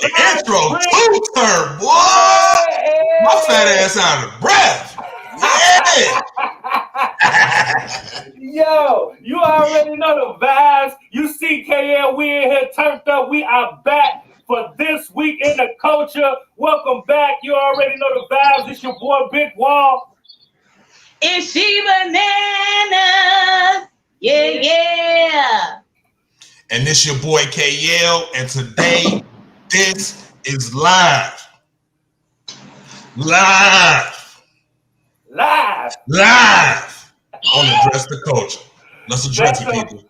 intro two-turn, boy. My fat ass out of breath. Yeah. Yo, you already know the vibes. You see KL, we in here turned up. We are back for this week in the culture. Welcome back. You already know the vibes. It's your boy Big Wall. It's Chibannas. Yeah. And this your boy KL, and today this is live on Address the Culture. Let's address it, people.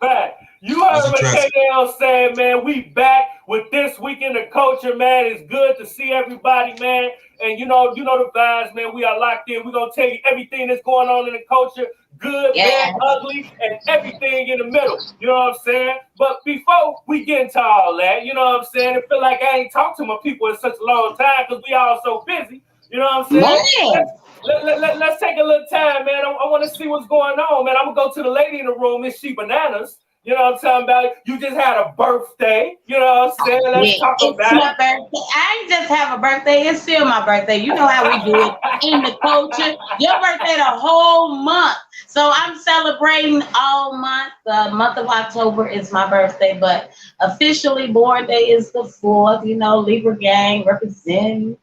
You heard what KL said, man. We back with this week in the culture, man. It's good to see everybody, man. And you know the vibes, man. We are locked in. We're gonna tell you everything that's going on in the culture, good, bad, ugly, and everything in the middle. You know what I'm saying? But before we get into all that, you know what I'm saying? I feel like I ain't talked to my people in such a long time because we all so busy. You know what I'm saying? Let's take a little time, man. I want to see what's going on, man. I'm gonna go to the lady in the room, Miss Chibannas. You know what I'm talking about? You just had a birthday. You know what I'm saying? Let's talk about my birthday. I ain't just have a birthday. It's still my birthday. You know how we do it in the culture. Your birthday the whole month. So I'm celebrating all month. The month of October is my birthday, but officially born day is the 4th. You know, Libra gang representing.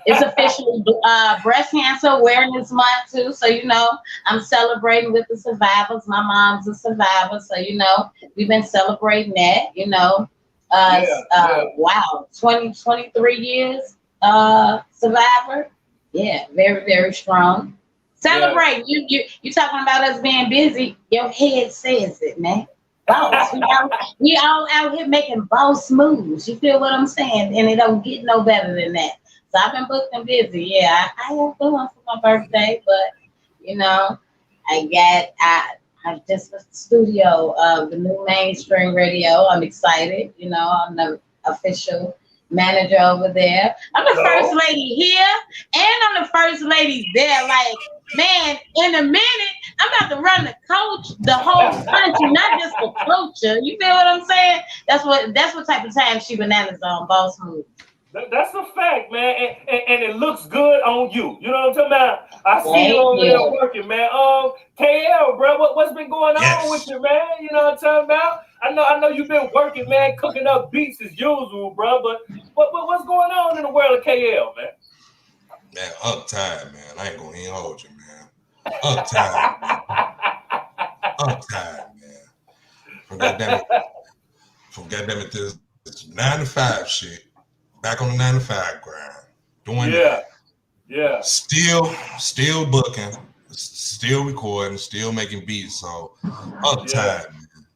It's officially Breast Cancer Awareness Month too, so you know I'm celebrating with the survivors. My mom's a survivor, so you know we've been celebrating that. You know, wow, 23 years survivor. Yeah, very very strong. Celebrate. You talking about us being busy? Your head says it, man. Boss. We all out here making boss moves. You feel what I'm saying? And it don't get no better than that. So I've been booked and busy. Yeah, I have fun for my birthday, but you know, I just with the studio of the new mainstream radio. I'm excited. You know, I'm the official manager over there. I'm the first lady here, and I'm the first lady there. Like, man, in a minute, I'm about to run the whole country, not just the culture. You feel what I'm saying? That's what type of time Chibannas on Boss Move. That's a fact, man, and it looks good on you. You know what I'm talking about? I see you over there working, man. KL, bro, what's been going on with you, man? You know what I'm talking about? I know you've been working, man, cooking up beats as usual, bro. But what's going on in the world of KL, man? Man, uptime, man. I ain't gonna even hold you, man. Uptime, man. From goddamn it, this 9 to 5 shit. Back on the 9 to 5 grind. Doing that. Yeah. Still booking, still recording, still making beats. So uptime, man.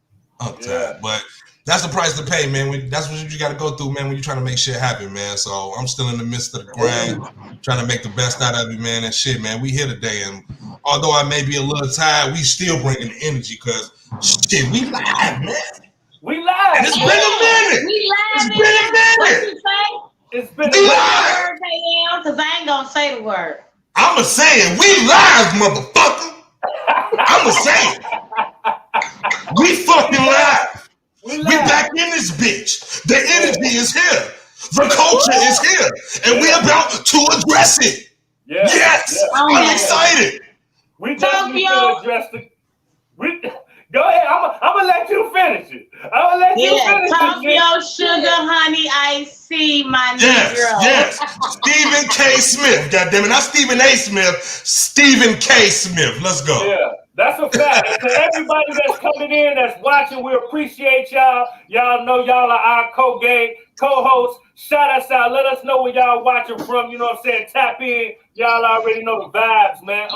Uptime. But that's the price to pay, man. That's what you gotta go through, man, when you're trying to make shit happen, man. So I'm still in the midst of the grind, trying to make the best out of it, man. And shit, man. We here today, and although I may be a little tired, we still bringing the energy because shit, we live, man. We live. And it's been a minute. We live. It's been a minute. What you say? It's been a word, because I ain't gonna say the word. I'ma say it. We live, motherfucker. I'ma say it. We fucking live. We back in this bitch. The energy is here. The culture is here. And we're about to address it. Yes. I'm excited. We definitely gonna address the... Go ahead. I'm gonna let you finish it. I'm gonna let you finish it. Tokyo Sugar Honey Ice-C, my Negro. Yes. Stephen K. Smith. Goddammit. Not Stephen A. Smith. Stephen K. Smith. Let's go. Yeah, that's a fact. And to everybody that's coming in, that's watching, we appreciate y'all. Y'all know y'all are our co-hosts. Shout us out. Let us know where y'all watching from. You know what I'm saying? Tap in. Y'all already know the vibes, man.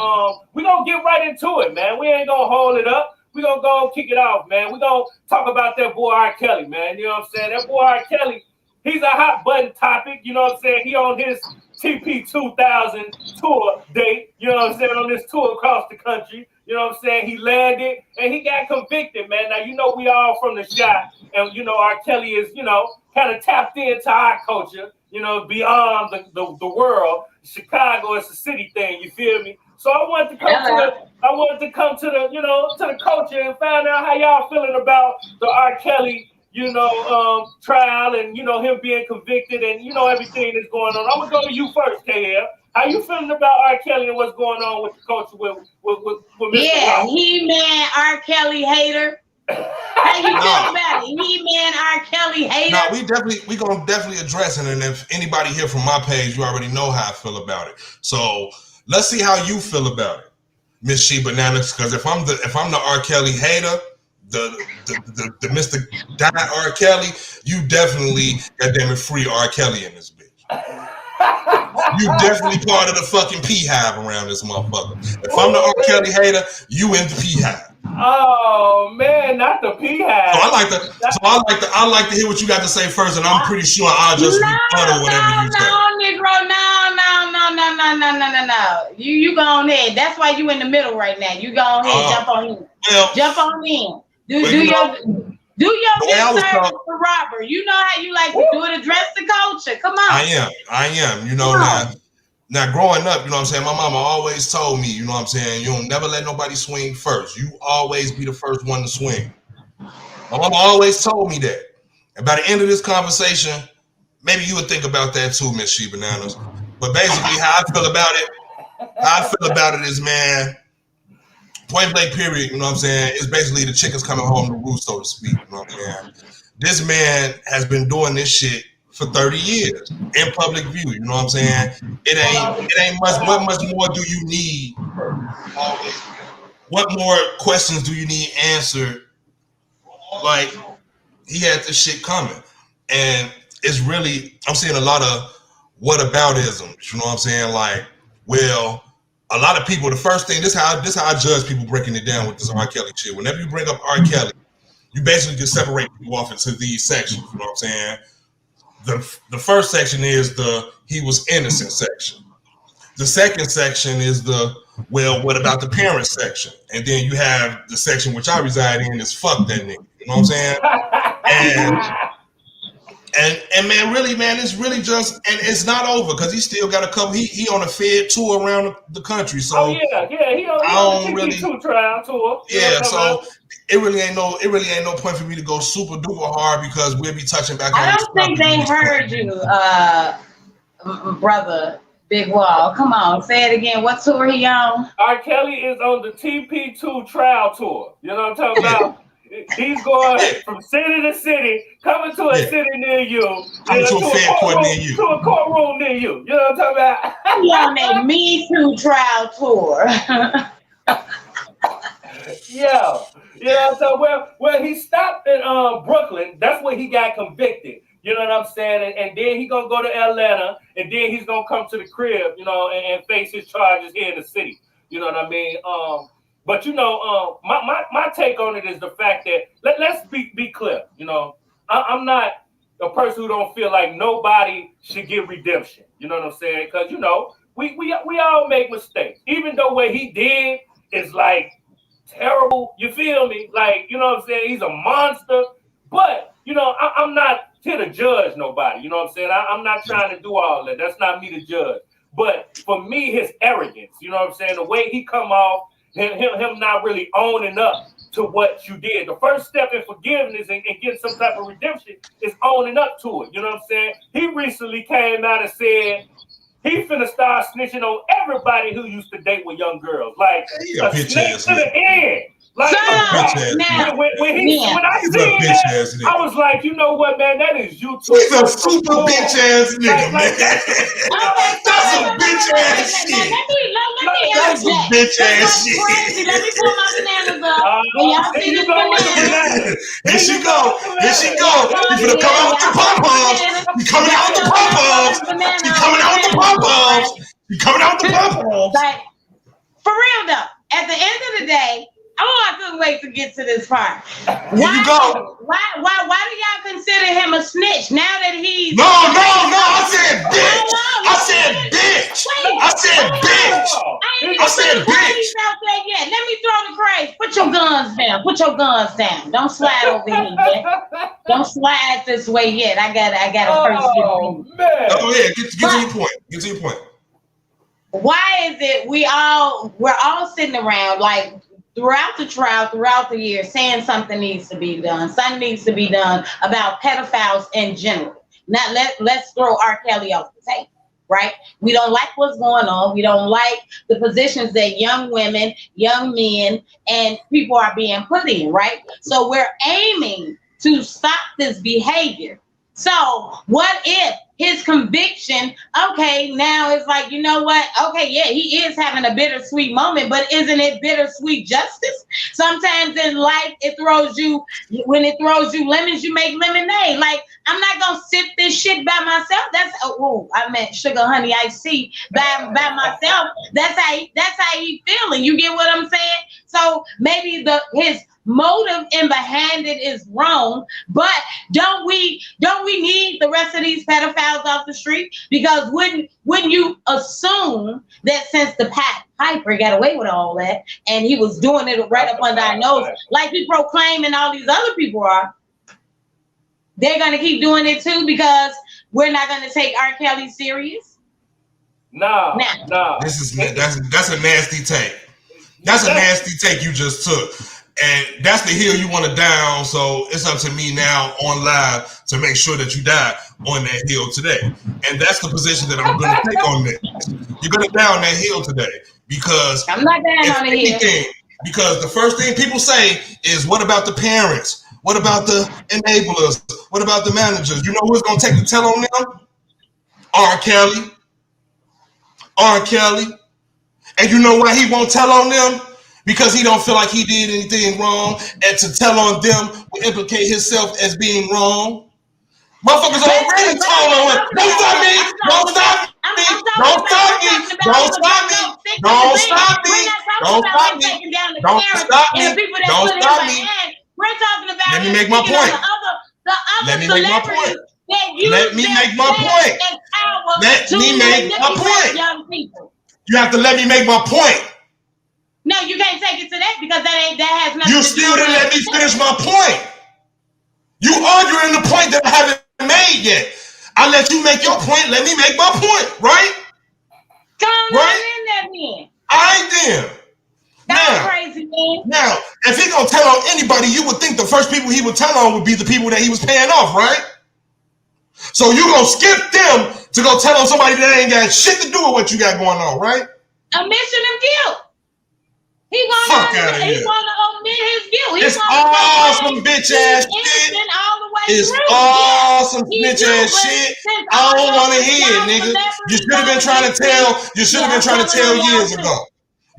We gonna get right into it, man. We ain't gonna hold it up. We're going to go and kick it off, man. We're going to talk about that boy R. Kelly, man. You know what I'm saying? That boy R. Kelly, he's a hot button topic. You know what I'm saying? He on his TP 2000 tour date. You know what I'm saying? On this tour across the country. You know what I'm saying? He landed and he got convicted, man. Now, you know we all from the shop. And, you know, R. Kelly is, you know, kind of tapped into our culture, you know, beyond the world. Chicago is a city thing. You feel me? So I wanted to come to the, you know, to the culture and find out how y'all feeling about the R. Kelly trial and him being convicted and everything that's going on. I'm gonna go to you first, KL. How you feeling about R. Kelly and what's going on with the culture with Mr. Yeah, Rock? He-Man R. Kelly hater. How you feel about it? He-Man R. Kelly hater. No, we gonna definitely address it. And if anybody here from my page, you already know how I feel about it. So let's see how you feel about it, Miss Chibannas. Because if I'm the R. Kelly hater, the Mr. R. Kelly, you definitely goddamn it free R. Kelly in this bitch. You definitely part of the fucking P-hive around this motherfucker. If I'm the R. Kelly hater, you in the P-hive. Oh man, not the P-hive. So I like to hear what you got to say first, and I'm pretty sure I'll just rebut or whatever you say. No. You go on there. That's why you in the middle right now. You go on here, jump on in. Well, jump on in. Do your big service for Robert. You know how you like to do it. Address the culture. Come on. I am. Now growing up, you know what I'm saying, my mama always told me, you know what I'm saying, you don't never let nobody swing first. You always be the first one to swing. My mama always told me that. And by the end of this conversation, maybe you would think about that too, Miss Chibannas. But basically how I feel about it is, man, point blank period, you know what I'm saying? It's basically the chickens coming home to roost, so to speak. You know what I'm saying? This man has been doing this shit for 30 years in public view. You know what I'm saying? It ain't much. What much more do you need? What more questions do you need answered? Like, he had this shit coming. And it's really, I'm seeing a lot of whataboutisms. You know what I'm saying? Like, well, a lot of people, the first thing, this how I judge people breaking it down with this R. Kelly shit. Whenever you bring up R. Kelly, you basically just separate people off into these sections. You know what I'm saying? The first section is the he was innocent section. The second section is the well, what about the parents section? And then you have the section which I reside in is fuck that nigga. You know what I'm saying? And man, really, man, it's really just, and it's not over because he still got a couple. He on a Fed tour around the country. So he on the TP2 trial tour. Yeah, so it really ain't no point for me to go super duper hard because we'll be touching back on. I don't think they heard you, brother Big Wall. Come on, say it again. What tour he on? R. Kelly is on the TP2 trial tour. You know what I'm talking about? He's going from city to city, coming to a city near you. Coming to a Fed court near you. To a courtroom near you. You know what I'm talking about? He on that Me Too trial tour. Yeah. So well, he stopped in Brooklyn. That's where he got convicted. You know what I'm saying? And then he gonna go to Atlanta, and then he's gonna come to the crib, and face his charges here in the city. You know what I mean? But my take on it is the fact that let's be clear. I'm not a person who don't feel like nobody should get redemption. You know what I'm saying? Because we all make mistakes. Even though what he did is like terrible. You feel me? Like, you know what I'm saying? He's a monster. But I'm not here to judge nobody. You know what I'm saying? I'm not trying to do all that. That's not me to judge. But for me, his arrogance. You know what I'm saying? The way he come off. Him not really owning up to what you did. The first step in forgiveness and getting some type of redemption is owning up to it. You know what I'm saying? He recently came out and said he finna start snitching on everybody who used to date with young girls. Like a snake to the end. Like when I seen that, I was like, you know what, man? That is you too. He's a super bitch ass nigga, man. That's a bitch ass shit. That's some bitch ass shit. Let me pull my bananas up. Y'all see this banana? Here she go. You finna come out with the pom-poms. You coming out with the pom-poms. Like, for real though, at the end of the day, I couldn't wait to get to this part. Here you go. Why do y'all consider him a snitch now that he's... No, I said bitch. I said bitch. Let me throw the craze. Put your guns down. Don't slide over here yet. Don't slide this way yet. I got a first. Oh, man. Oh, yeah, get to your point. Why is it we're all sitting around like throughout the trial, throughout the year, saying something needs to be done. Something needs to be done about pedophiles in general. Now let's throw R. Kelly off the table, right? We don't like what's going on. We don't like the positions that young women, young men, and people are being put in, right? So we're aiming to stop this behavior. So what if his conviction, okay, now it's like, you know what? Okay, yeah, he is having a bittersweet moment, but isn't it bittersweet justice? Sometimes in life, when it throws you lemons, you make lemonade. Like, I'm not gonna sip this shit by myself. I meant sugar, honey, iced tea by myself. That's how he feeling. You get what I'm saying? So maybe his motive in behind it is wrong, but don't we need the rest of these pedophiles off the street? Because wouldn't you assume that since the Piper got away with all that and he was doing it right up under our nose, like he proclaiming all these other people are, they're gonna keep doing it too because we're not gonna take R. Kelly serious? No. That's a nasty take. That's a nasty take you just took. And that's the hill you want to down. So it's up to me now on live to make sure that you die on that hill today. And that's the position that I'm going to take on this. You're going to down that hill today because I'm not down on the hill. Because the first thing people say is, what about the parents? What about the enablers? What about the managers? You know who's going to take the tell on them? R. Kelly. R. Kelly. And you know why he won't tell on them? Because he don't feel like he did anything wrong, and to tell on them will implicate himself as being wrong. Motherfuckers already told on him. Don't stop me! Don't stop me! Don't stop me! Don't stop me! Don't stop me! Don't stop me! Don't stop me! Don't stop me! We're talking about. Let me make my point. Let me make my point. Let me make my point. Let me make my point. You have to let me make my point. No, you can't take it to that because that has nothing. You still didn't let me finish my point. You arguing the point that I haven't made yet. I let you make your point. Let me make my point, right? Come on in there, man. I did. That's crazy, man. Now, if he gonna tell on anybody, you would think the first people he would tell on would be the people that he was paying off, right? So you gonna skip them to go tell on somebody that ain't got shit to do with what you got going on, right? Admission of guilt. He wanna omit his guilt. It's all some bitch ass shit. It's all some bitch ass shit. I don't want to hear it, nigga. You should have been trying to tell. You should have been trying to tell years ago.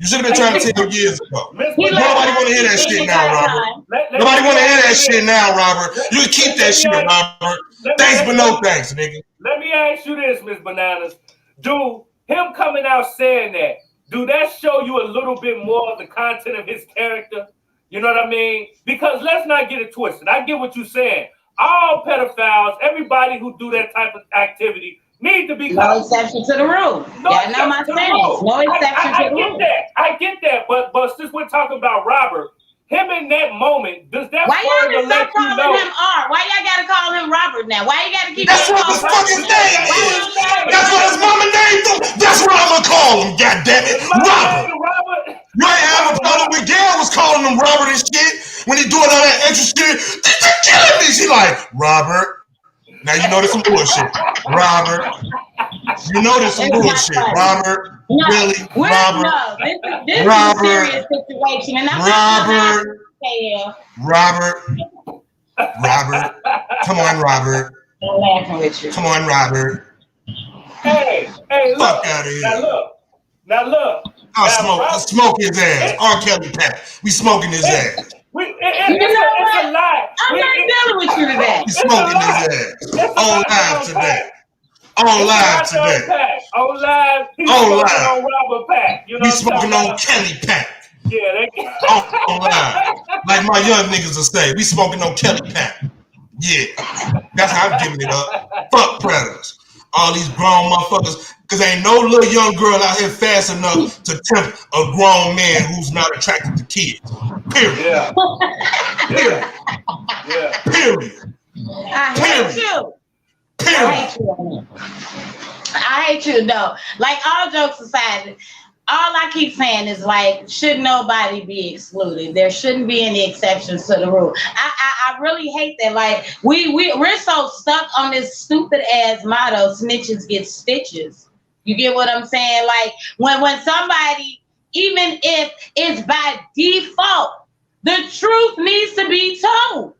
You should have been trying to tell years ago. Nobody want to hear that shit now, Robert. Nobody want to hear that shit now, Robert. You can keep that shit, Robert. Thanks, but no thanks, nigga. Let me ask you this, Miss Bananas. Do him coming out saying that, do that show you a little bit more of the content of his character? You know what I mean? Because let's not get it twisted. I get what you're saying. All pedophiles, everybody who do that type of activity, need to be no exception to the rule. No exception to the rule. I get that. But since we're talking about Robert, him in that moment, does that why y'all just stop calling him R? Why y'all gotta call him Robert now? Why you gotta keep That's what his fucking name is. That's what his mama named him. That's what I'm gonna call him, goddammit. Robert. You ain't have a problem with Gail was calling him Robert and shit when he doing all that extra shit. They're killing me. She like, Robert. Now you know there's some bullshit. Robert. You know there's some bullshit. Robert. No, really? Robert. No, this is a serious situation. And I'm Robert. Come on, Robert. I'm laughing with you. Come on, Robert. Hey, look. Fuck out of here. Now look. I'll smoke his ass. R. Kelly Pat. We smoking his ass. It's a lie. I'm not dealing with you today. We smoking his ass. On live today. On live today. On live. On live. On Robert Pack. You know we smoking on Kelly Pack. Yeah, on live. Like my young niggas will say, we smoking on Kelly Pack. Yeah. That's how I'm giving it up. Fuck predators. All these grown motherfuckers. Because ain't no little young girl out here fast enough to tempt a grown man who's not attracted to kids. Period. Yeah. Period. Yeah. Period. I hate you. Period. I hate you though. Like all jokes aside, all I keep saying is like, should nobody be excluded? There shouldn't be any exceptions to the rule. I really hate that. Like we're so stuck on this stupid ass motto, snitches get stitches. You get what I'm saying? Like when somebody, even if it's by default, the truth needs to be told.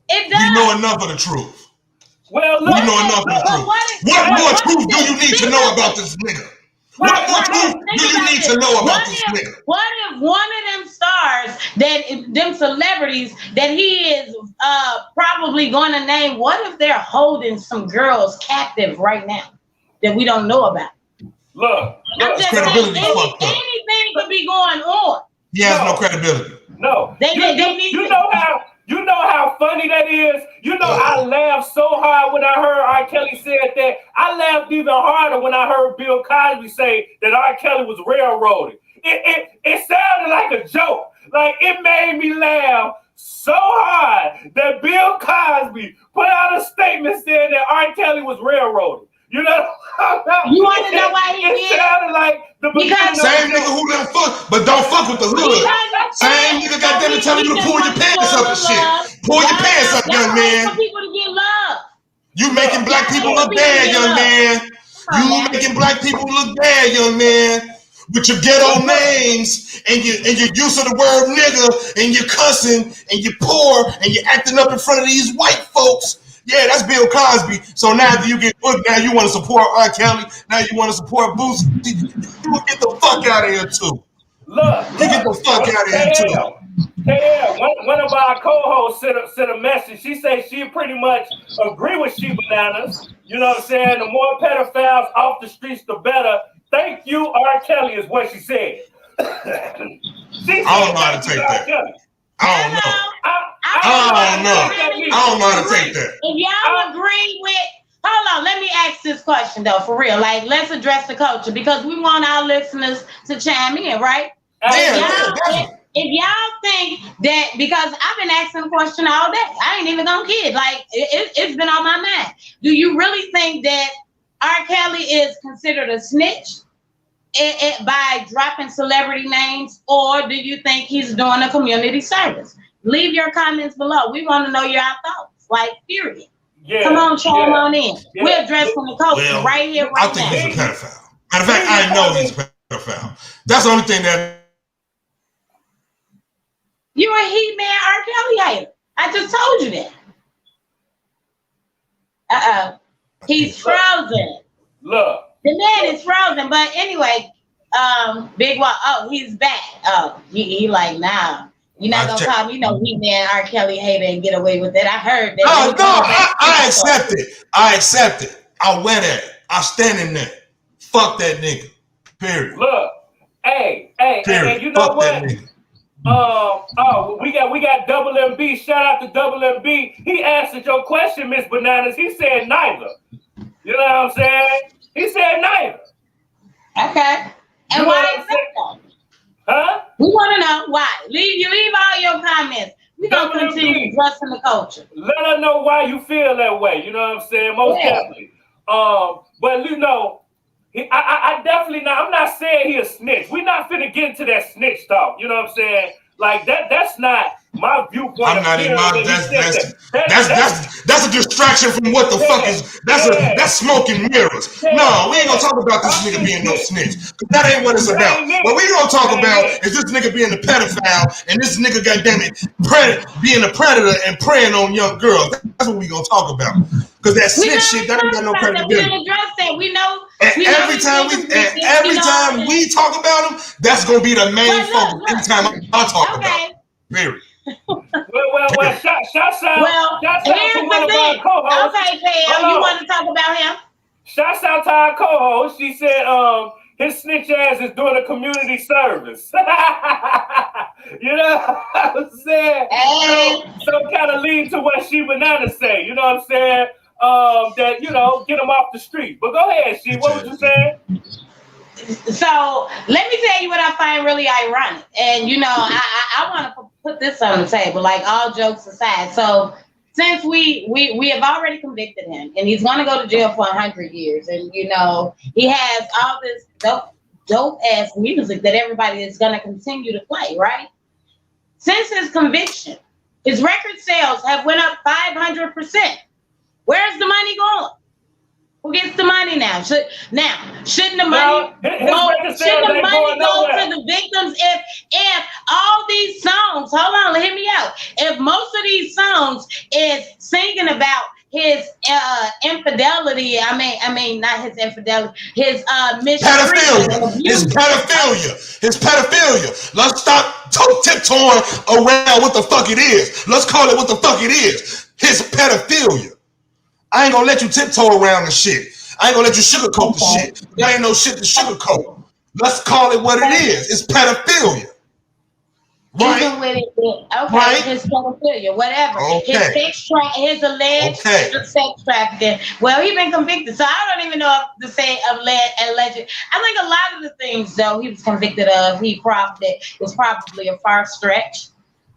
It does. We know enough of the truth. Well, look, we know enough of the truth. What more truth do you need to know about this nigga? What more truth do you need to know about this nigga? What if one of them stars, them celebrities that he is probably going to name, what if they're holding some girls captive right now that we don't know about? Look, I'm just saying, anything could be going on. He has no credibility. No. They need You know how funny that is? You know, I laughed so hard when I heard R. Kelly said that. I laughed even harder when I heard Bill Cosby say that R. Kelly was railroaded. It sounded like a joke. Like, it made me laugh so hard that Bill Cosby put out a statement saying that R. Kelly was railroaded. You know? You want to know why he did? It sounded like the same nigga who done fuck, but don't fuck with the hood. Same nigga goddamn telling you to pull your pants up and shit. Pull your pants up, young man. For people to get love. You making black people look bad, young man. You making black people look bad, young man. With your ghetto names and your use of the word nigga and your cussing and you're poor and you're acting up in front of these white folks. Yeah, that's Bill Cosby. So now you get booked. Now you want to support R. Kelly. Now you want to support Boosie. You get the fuck out of here too. Look, you get the fuck out of here too. Yeah, one of our co-hosts sent a message. She said she pretty much agree with Chibannas. You know what I'm saying? The more pedophiles off the streets, the better. Thank you, R. Kelly, is what she said. I don't know how to take that. I don't know. I don't know how to take that. If y'all agree with, hold on, let me ask this question though, for real. Like, let's address the culture because we want our listeners to chime in, right? If y'all think that, because I've been asking the question all day, I ain't even gonna kid. Like, it's been on my mind. Do you really think that R. Kelly is considered a snitch by dropping celebrity names, or do you think he's doing a community service? Leave your comments below. We want to know your thoughts. Like, period. Yeah, come on, chime on in. Yeah. We're addressing the culture right here, right now. I think he's a pedophile. Matter of fact, I know he's a pedophile. That's the only thing that. You're a heat man, R. Kelly hater. I just told you that. He's frozen. Look. The man is frozen. But anyway, Bigg, he's back. Oh, he like, nah. You're not gonna call me no heat man, R. Kelly hater and get away with it. I heard that. I accept it. I accept it. I wear that. I stand in there. Fuck that nigga. Period. Look, hey, you know fuck what? That nigga. We got Double MB. Shout out to Double MB. He answered your question, Miss Bananas. He said neither. You know what I'm saying? He said neither. Okay. And you why is that though? Huh? We want to know why. Leave all your comments. We're going to continue addressing the culture. Let us know why you feel that way. You know what I'm saying? Most definitely. But you know, I definitely not. I'm not saying he a snitch. We're not finna get into that snitch talk. You know what I'm saying? Like that's not my viewpoint. I'm not even. That's a distraction from what the fuck is. That's smoke and mirrors. No, we ain't gonna talk about this nigga being no snitch. That ain't what it's about. What we gonna talk about is this nigga being a pedophile and this nigga, goddamn it, being a predator and preying on young girls. That's what we gonna talk about. Because that snitch shit, that ain't got no credibility. We didn't address that. We know. Every time we talk about him, that's gonna be the main focus. Anytime I talk about him. Period. Shouts out to one of our co-hosts. Okay, Pam, you want to talk about him? Shouts out to our co-host. She said, his snitch ass is doing a community service. You know what I'm saying? Hey. So kind of lead to what Chibannas say. You know what I'm saying? That, you know, get them off the street. But go ahead, She. What was you saying? So let me tell you what I find really ironic. And, you know, I want to put this on the table, like all jokes aside. So since we have already convicted him and he's going to go to jail for 100 years and, you know, he has all this, dope ass music that everybody is gonna continue to play, right? Since his conviction, his record sales have went up 500%. Where's the money going? Who gets the money now? Shouldn't the money go to the victims if all these songs, hold on, hear me out. If most of these songs is singing about his infidelity, I mean not his infidelity, his pedophilia. His pedophilia. Let's stop tiptoeing around what the fuck it is. Let's call it what the fuck it is. His pedophilia. I ain't gonna let you tiptoe around the shit. I ain't gonna let you sugarcoat the shit. There ain't no shit to sugarcoat. Let's call it what it is. It's pedophilia. Right? Even with it, okay, right? His pedophilia, whatever. Okay. His alleged sex trafficking. Well, he's been convicted, so I don't even know if to say alleged. I think a lot of the things, though, he was convicted of, was probably a far stretch.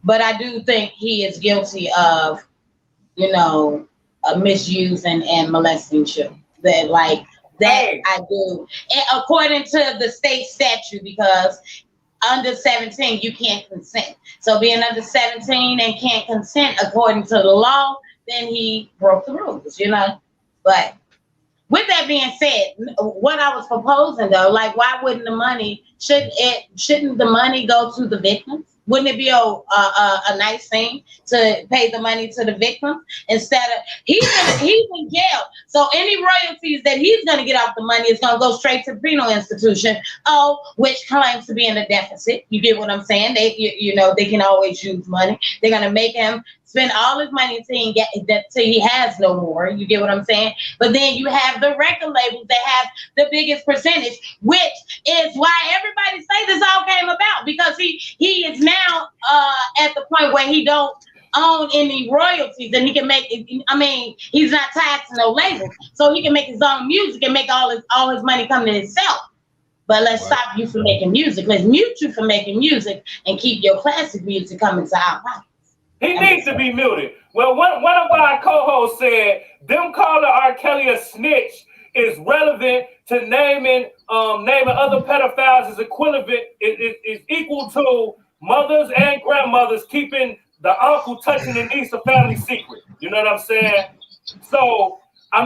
But I do think he is guilty of, misuse and molesting children. I do, and according to the state statute, because under 17 you can't consent. So being under 17 and can't consent according to the law, then he broke the rules, But with that being said, what I was proposing though, why wouldn't the money shouldn't the money go to the victims? Wouldn't it be a nice thing to pay the money to the victim instead of he's in jail? So any royalties that he's going to get off the money is going to go straight to the penal institution. Which claims to be in a deficit. You get what I'm saying? They can always use money. They're going to make him spend all his money till he has no more. You get what I'm saying? But then you have the record labels that have the biggest percentage, which is why everybody say this all came about, because he is now at the point where he don't own any royalties and he can make he's not tied to no labels, so he can make his own music and make all his money come to himself. But let's stop you from making music. Let's mute you from making music and keep your classic music coming to our pockets. He needs to be muted. Well, one of our co-hosts said, them calling R. Kelly a snitch is relevant to naming other pedophiles is equivalent, is equal to mothers and grandmothers keeping the uncle touching the niece a family secret. You know what I'm saying? So, I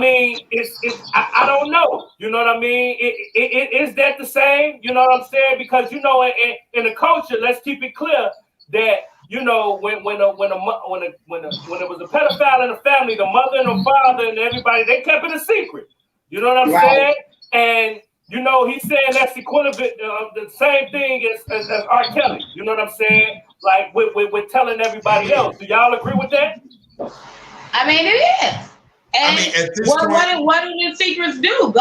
don't know. You know what I mean? Is that the same? You know what I'm saying? Because, in the culture, let's keep it clear that, when it was a pedophile in the family, the mother and the father and everybody, they kept it a secret. You know what I'm saying? And he's saying that's equivalent, the same thing as R. Kelly. You know what I'm saying? Like with telling everybody else. Do y'all agree with that? It is. And at this point, what do the secrets do?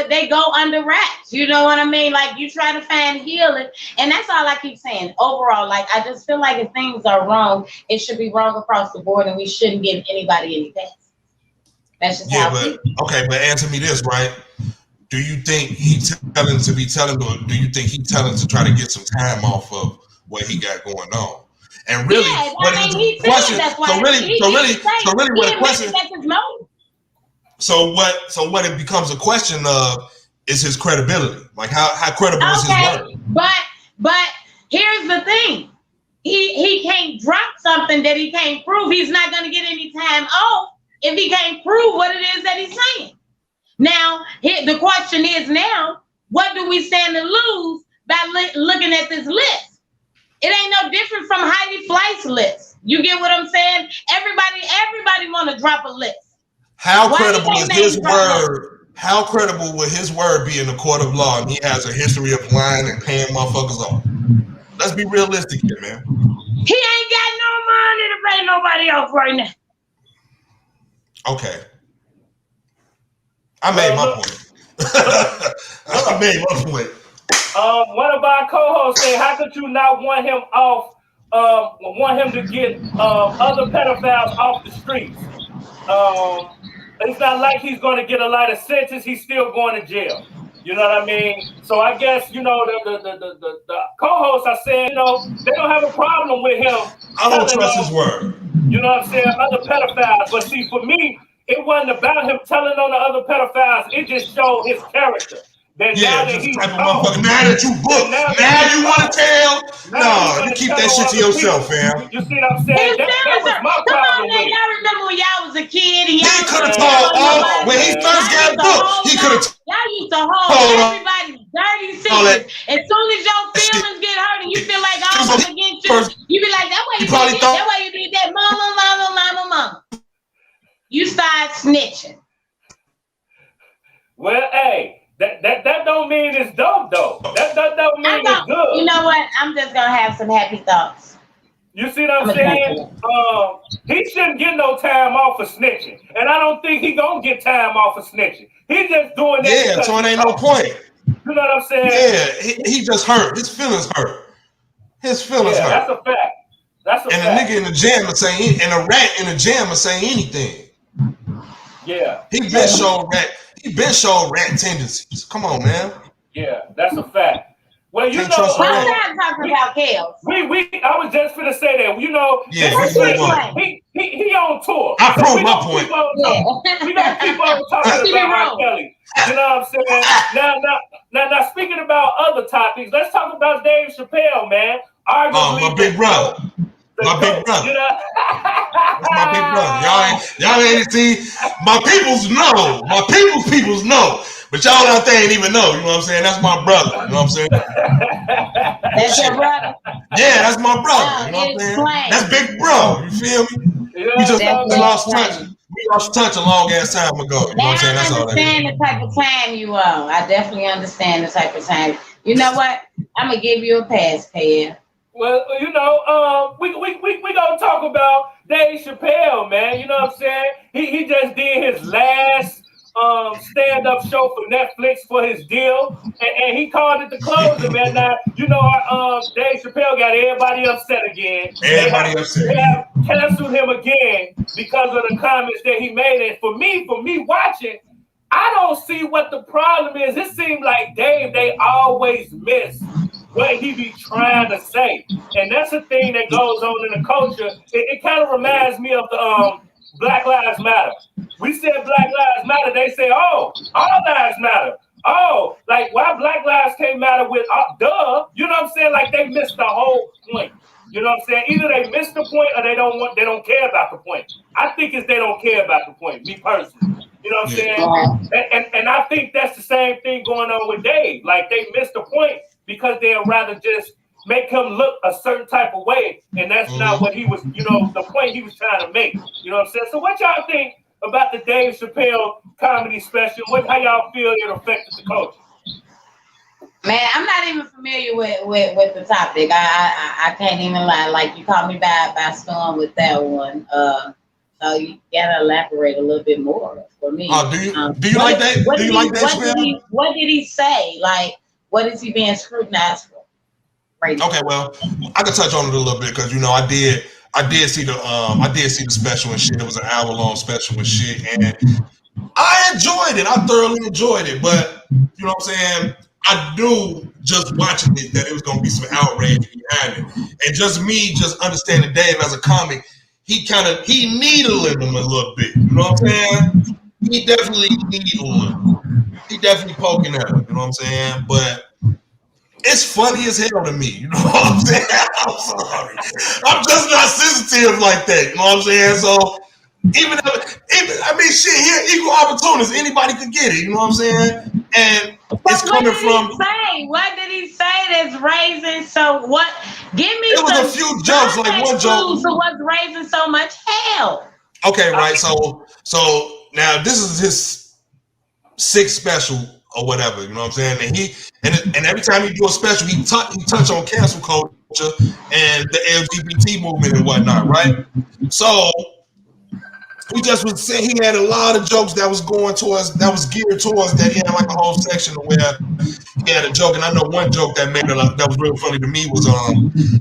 They go under wraps. You know what I mean? Like you try to find healing, and that's all I keep saying. Overall, I just feel like if things are wrong, it should be wrong across the board, and we shouldn't give anybody any pass. That's just how. But answer me this, right? Do you think he's telling to be telling, or do you think he's telling to try to get some time off of what he got going on? And really, So what it becomes a question of is his credibility. Like how credible is his word? But here's the thing. He can't drop something that he can't prove. He's not gonna get any time off if he can't prove what it is that he's saying. Now, the question is now, what do we stand to lose by looking at this list? It ain't no different from Heidi Fleiss list. You get what I'm saying? Everybody want to drop a list. How credible is his word? How credible will his word be in the court of law? And he has a history of lying and paying motherfuckers off. Let's be realistic here, man. He ain't got no money to pay nobody off right now. Okay. I made my point. One of our co-hosts said, how could you not want him off, want him to get other pedophiles off the streets? It's not like he's going to get a lighter sentence. He's still going to jail. You know what I mean? So I guess, the co-hosts are saying, they don't have a problem with him. I don't trust his word. You know what I'm saying? Other pedophiles. But see, for me, it wasn't about him telling on the other pedophiles. It just showed his character. Yeah, just the type of motherfucker. Now that you book, now you want to tell? No, you keep that shit to yourself, fam. You see what I'm saying? That was my problem with it. Y'all remember when y'all was a kid and He could have told when he first got booked. He could have. Y'all used to hold everybody's dirty secrets. As soon as your feelings get hurt and you feel like all of them against you be like, that's why you did that. That's why you did that. Mama. You start snitching. Well, hey. That don't mean it's dope though. That don't mean it's good. You know what? I'm just gonna have some happy thoughts. You see what I'm saying? He shouldn't get no time off for snitching, and I don't think he gonna get time off for snitching. He's just doing that. Yeah, so it ain't no point. You know what I'm saying? Yeah, he just hurt. His feelings hurt. Hurt. That's a fact. That's a fact. And a nigga in the jam is saying, and a rat in the jam is saying anything. Yeah. He been showing rat tendencies. Come on, man. Yeah, that's a fact. Well, you know, I'm not talking about chaos. I was just gonna say that. You know, yeah, he on tour. I proved my point. We gotta keep on talking about R. Kelly. You know what I'm saying? Now, speaking about other topics, let's talk about Dave Chappelle, man. Arguably, my big brother. My big brother. You know? That's my big brother. Y'all ain't see. My peoples know. My peoples know. But y'all out there ain't even know. You know what I'm saying? That's my brother. You know what I'm saying? That's your brother? Yeah, that's my brother. You know what I'm saying? That's big bro. You feel me? Yeah, we just lost touch. We lost touch a long ass time ago. You know what I'm saying? That's all that is. I understand the type of time you are. I definitely understand the type of time. You know what? I'm gonna give you a pass, Pam. Well, you know, we gonna talk about Dave Chappelle, man. You know what I'm saying? He just did his last stand-up show for Netflix for his deal, and he called it the closer, man. Now, you know, Dave Chappelle got everybody upset again. They have canceled him again because of the comments that he made. And for me watching, I don't see what the problem is. It seems like Dave, they always miss what he be trying to say. And that's the thing that goes on in the culture. It kind of reminds me of the Black Lives Matter. We said Black Lives Matter. They say, oh, all lives matter. Oh, like why Black lives can't matter with, duh. You know what I'm saying? Like they missed the whole point. You know what I'm saying? Either they missed the point or they don't care about the point. I think it's they don't care about the point, me personally. You know what I'm saying? And I think that's the same thing going on with Dave. Like they missed the point because they'd rather just make him look a certain type of way. And that's not what he was, you know, the point he was trying to make. You know what I'm saying? So what y'all think about the Dave Chappelle comedy special? How y'all feel it affected the culture? Man, I'm not even familiar with the topic. I can't even lie. Like you caught me by storm with that one. So you gotta elaborate a little bit more for me. Do you like that? Do you like that? What did he say? Like, what is he being scrutinized for? Right. Okay, well, I can touch on it a little bit because you know I did see the special and shit. It was an hour-long special and shit, and I enjoyed it. I thoroughly enjoyed it, but you know what I'm saying? I knew just watching it that it was gonna be some outrage behind it, and just understanding Dave as a comic, he needling him a little bit. You know what I'm saying? He definitely needling him. He definitely poking at him. You know what I'm saying? But it's funny as hell to me. You know what I'm saying? I'm sorry. I'm just not sensitive like that. You know what I'm saying? So even I mean, shit, here, equal opportunities. Anybody could get it. You know what I'm saying? And it's coming from. What did he say that's raising so what? Give me it was a few jokes, like one joke. So what's raising so much hell? Okay, right. So now this is his sixth special or whatever. You know what I'm saying? And every time he do a special, he touch on cancel culture and the LGBT movement and whatnot, right? So he just was saying he had a lot of jokes that was geared towards that. He had like a whole section where he had a joke, and I know one joke that was real funny to me was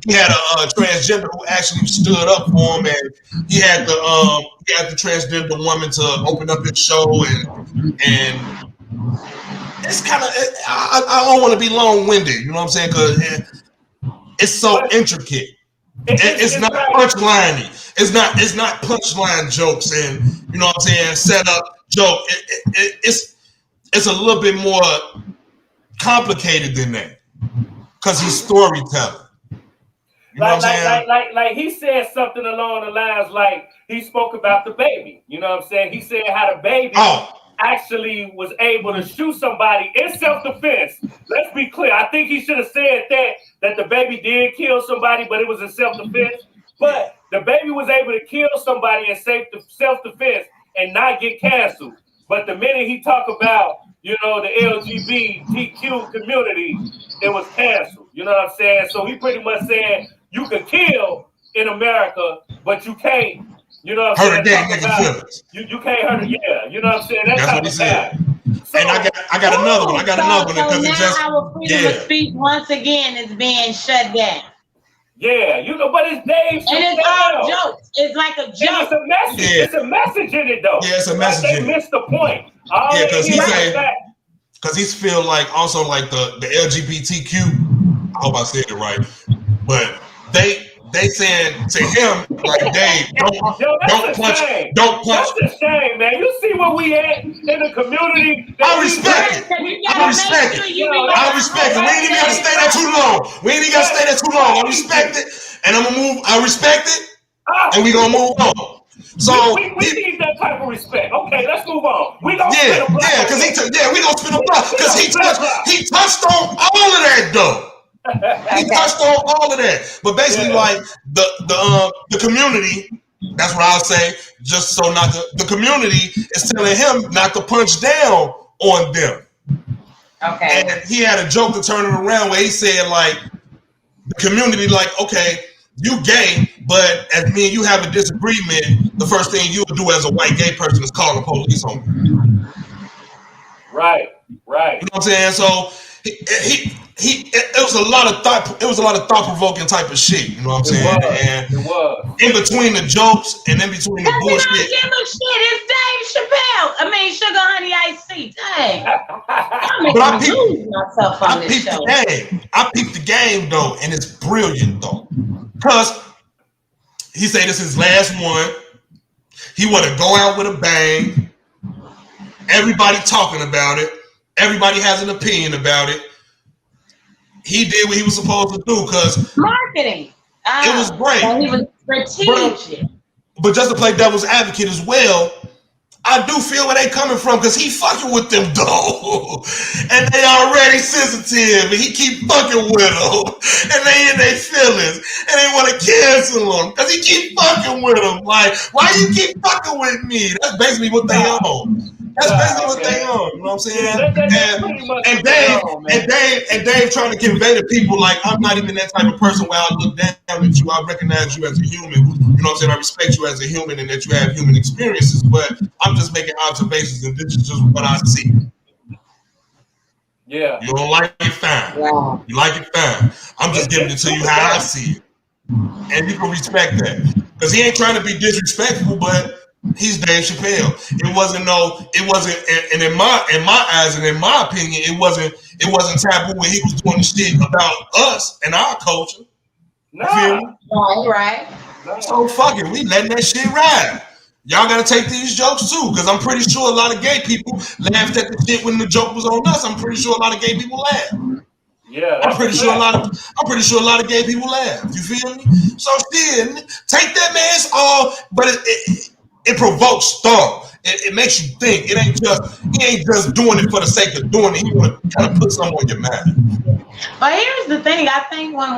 he had a transgender who actually stood up for him, and he had the transgender woman to open up his show, and it's kind of I don't want to be long-winded, you know what I'm saying? Because it's so intricate. It's not punchline-y. It's not punchline jokes and you know what I'm saying, set up joke. It's a little bit more complicated than that because he's storytelling. You know what I'm saying? Like he said something along the lines like he spoke about the baby. You know what I'm saying? He said how the baby actually was able to shoot somebody in self-defense. Let's be clear. I think he should have said that the baby did kill somebody, but it was in self-defense. But the baby was able to kill somebody in self-defense and not get canceled. But the minute he talked about, you know, the LGBTQ community, it was canceled. You know what I'm saying? So he pretty much said you can kill in America, but you can't, you know what I'm saying? You can't hurt it. Yeah, you know what I'm saying? That's what he said. So, and I got another one. So now our freedom of speech once again is being shut down. Yeah, you know, but it's Dave Chappelle. And it's all jokes. It's like a joke. It's a message. Yeah. It's a message in it, though. Yeah, it's a message. They missed the point. Yeah, because he's feel like also like the LGBTQ. I hope I said it right, but they saying to him like, Dave, don't punch. That's a shame, man. You see where we at in the community. I respect it. I respect it. We ain't even gotta stay there too long. I respect it, and I'm gonna move. I respect it, and we gonna move on. So we need that type of respect. Okay, let's move on. We gonna spin a block. We gonna spin a block because he touched on all of that though. He touched on all of that, but basically, like the community. That's what I'll say. Just so not the community is telling him not to punch down on them. Okay. And he had a joke to turn it around where he said like the community, like, okay, you gay, but as me and you have a disagreement, the first thing you would do as a white gay person is call the police on you. Right. You know what I'm saying? So it was a lot of thought-provoking type of shit, you know what I'm saying? It was. In between the jokes and in between the bullshit. Give a shit. It's Dave Chappelle. I mean, Sugar Honey Iced Tea. Dang. I peeped the game though, and it's brilliant though. Because he said this is his last one. He want to go out with a bang. Everybody talking about it. Everybody has an opinion about it. He did what he was supposed to do because marketing. It was great. He was strategic. But just to play devil's advocate as well, I do feel where they coming from because he fucking with them though, and they already sensitive, and he keep fucking with them, and they in their feelings, and they want to cancel him because he keep fucking with them. Like, why you keep fucking with me? That's basically what they own. That's basically what they own. You know what I'm saying? And Dave trying to convey to people like I'm not even that type of person where I look down at you. I recognize you as a human. You know what I'm saying? I respect you as a human and that you have human experiences, but I'm just making observations and this is just what I see. Yeah. You don't like it, fine. Yeah. You like it, fine. I'm just giving it to you how I see it. And you can respect that. Because he ain't trying to be disrespectful, but he's Dave Chappelle. It wasn't, and in my eyes and in my opinion, it wasn't taboo when he was doing the shit about us and our culture. No. Right. So fuck it, we letting that shit ride. Y'all gotta take these jokes too, because I'm pretty sure a lot of gay people laughed at the shit when the joke was on us. I'm pretty sure a lot of gay people laughed. Yeah, I'm pretty sure a lot of gay people laughed. You feel me? So shit, take that man's all, but it provokes thought. It makes you think. He ain't just doing it for the sake of doing it. He want to kind of put something on your mind. But here's the thing. I think when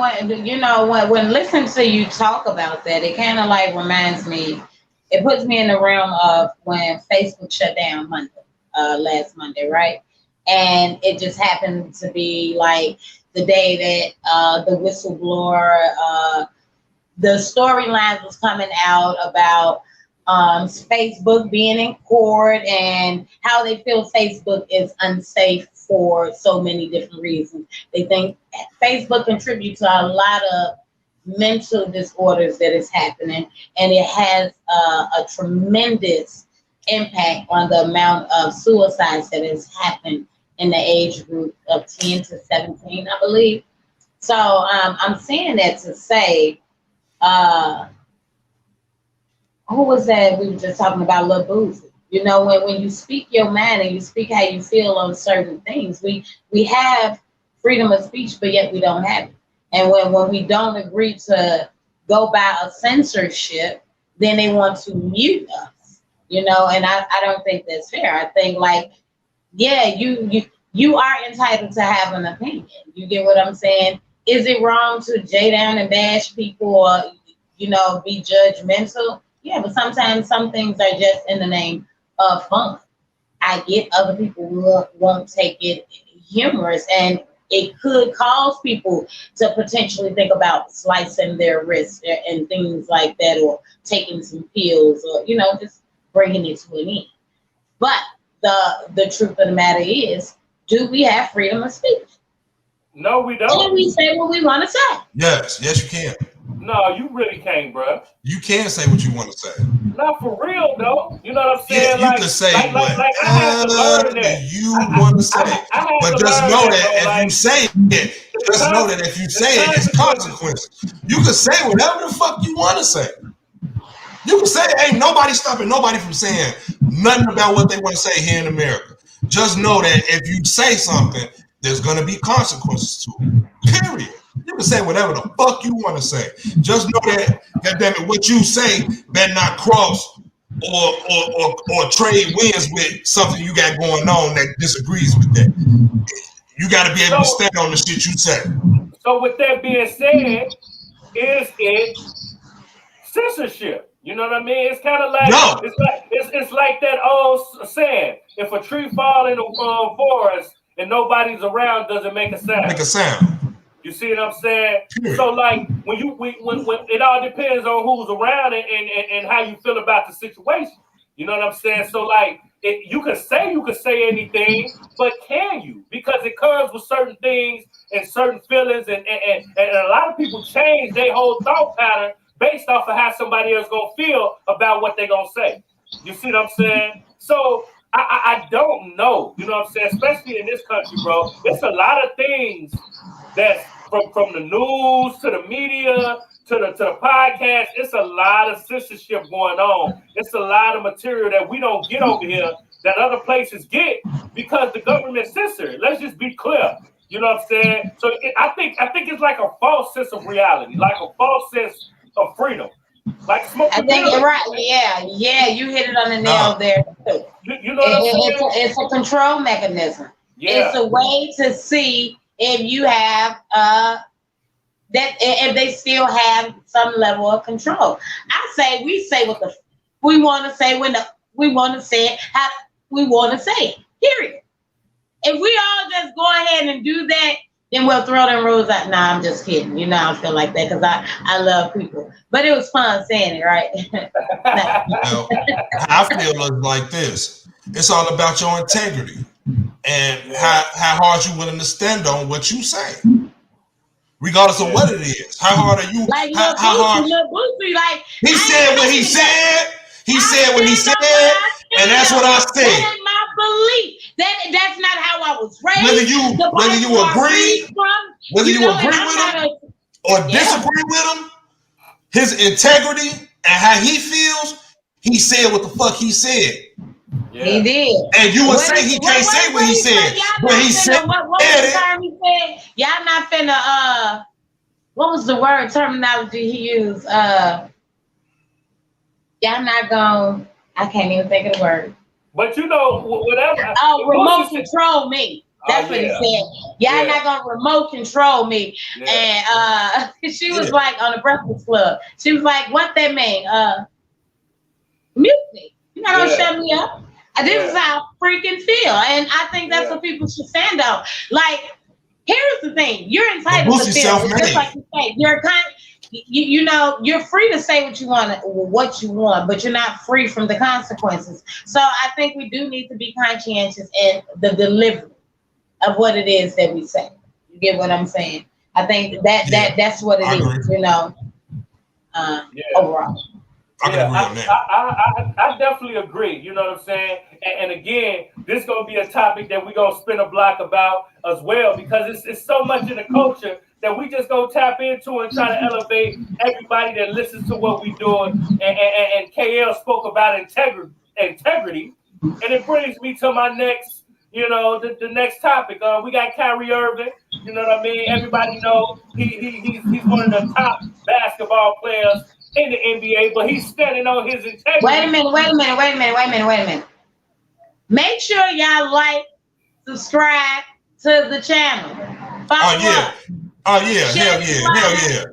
listening to you talk about that, it kind of like reminds me. It puts me in the realm of when Facebook shut down last Monday, right? And it just happened to be like the day that the whistleblower, the storylines was coming out about Facebook being in court and how they feel Facebook is unsafe for so many different reasons. They think Facebook contributes to a lot of mental disorders that is happening, and it has a tremendous impact on the amount of suicides that has happened in the age group of 10 to 17, I believe. So I'm saying that to say, who was that we were just talking about, Lil Boosie? You know, when you speak your mind and you speak how you feel on certain things, we have freedom of speech, but yet we don't have it. And when we don't agree to go by a censorship, then they want to mute us. You know, and I don't think that's fair. I think like, yeah, you are entitled to have an opinion. You get what I'm saying? Is it wrong to J down and bash people or, you know, be judgmental? Yeah, but sometimes some things are just in the name of fun. I get other people won't take it humorous, and it could cause people to potentially think about slicing their wrists and things like that, or taking some pills, or, you know, just bringing it to an end. But the truth of the matter is, do we have freedom of speech? No, we don't. Can we say what we want to say? Yes, you can. No, you really can't, bro. You can say what you want to say. Not for real, though. You know what I'm saying? Yeah, you can say like I had to learn that. You want to say. But just know that if you say it, just know that if you say it, it's consequences. You can say whatever the fuck you want to say. You can say ain't nobody stopping nobody from saying nothing about what they want to say here in America. Just know that if you say something, there's going to be consequences to it. Period. You can say whatever the fuck you want to say. Just know that, goddamn it, what you say better not cross or trade winds with something you got going on that disagrees with that. You got to be able to stand on the shit you say. So with that being said, is it censorship? You know what I mean? It's kind of like it's like that old saying: if a tree falls in the forest and nobody's around, does it make a sound? Make a sound. You see what I'm saying? So like when it all depends on who's around and how you feel about the situation. You know what I'm saying? So like you could say anything, but can you? Because it comes with certain things and certain feelings, and a lot of people change their whole thought pattern based off of how somebody else gonna feel about what they gonna say. You see what I'm saying? So I don't know. You know what I'm saying? Especially in this country, bro. It's a lot of things that's from the news to the media to the podcast. It's a lot of censorship going on. It's a lot of material that we don't get over here that other places get because the government censor. Let's just be clear. You know what I'm saying? So I think it's like a false sense of reality, like a false sense of freedom. Like smoke. I think you're right. Yeah, you hit it on the nail there too. You know what I'm saying? It's a control mechanism. Yeah. It's a way to see if you have that if they still have some level of control. I say we say what we want to say when we want to say it how we want to say it. Period. If we all just go ahead and do that, then we'll throw them rules out. Nah, I'm just kidding. You know, I don't feel like that because I love people. But it was fun saying it, right? I feel like this. It's all about your integrity and how hard you willing to stand on what you say, regardless of what it is. How hard are you? Like how hard? Boosie, like he said what he said. He said what he said, and that's what I said. That is my belief. That's not how I was raised. Whether you agree with him or disagree with him, his integrity and how he feels, he said what the fuck he said. Yeah. He did. And you would say he can't say what he said, but he said what was the term he said? Y'all not finna what was the word terminology he used? Y'all not gonna, I can't even think of the word. But you know, whatever. Oh, remote control me. That's what he said. Y'all not gonna remote control me. Yeah. And she was like on the Breakfast Club. She was like, what that mean? Mute me. You're not gonna shut me up. This is how I freaking feel. And I think that's what people should stand on. Like, here's the thing. You're entitled to feel. Just like you say, you know, you're free to say what you want, but you're not free from the consequences. So I think we do need to be conscientious in the delivery of what it is that we say. You get what I'm saying? I think that's what it is, you know, overall. I definitely agree. You know what I'm saying? And again, this is going to be a topic that we're going to spin a block about as well, because it's so much in the culture that we just go tap into and try to elevate everybody that listens to what we're doing. And KL spoke about integrity. And it brings me to my next, the next topic. We got Kyrie Irving. You know what I mean? Everybody know he's one of the top basketball players in the NBA, but he's standing on his integrity. Wait a minute. Make sure y'all like, subscribe to the channel. Follow up. Oh yeah, hell yeah.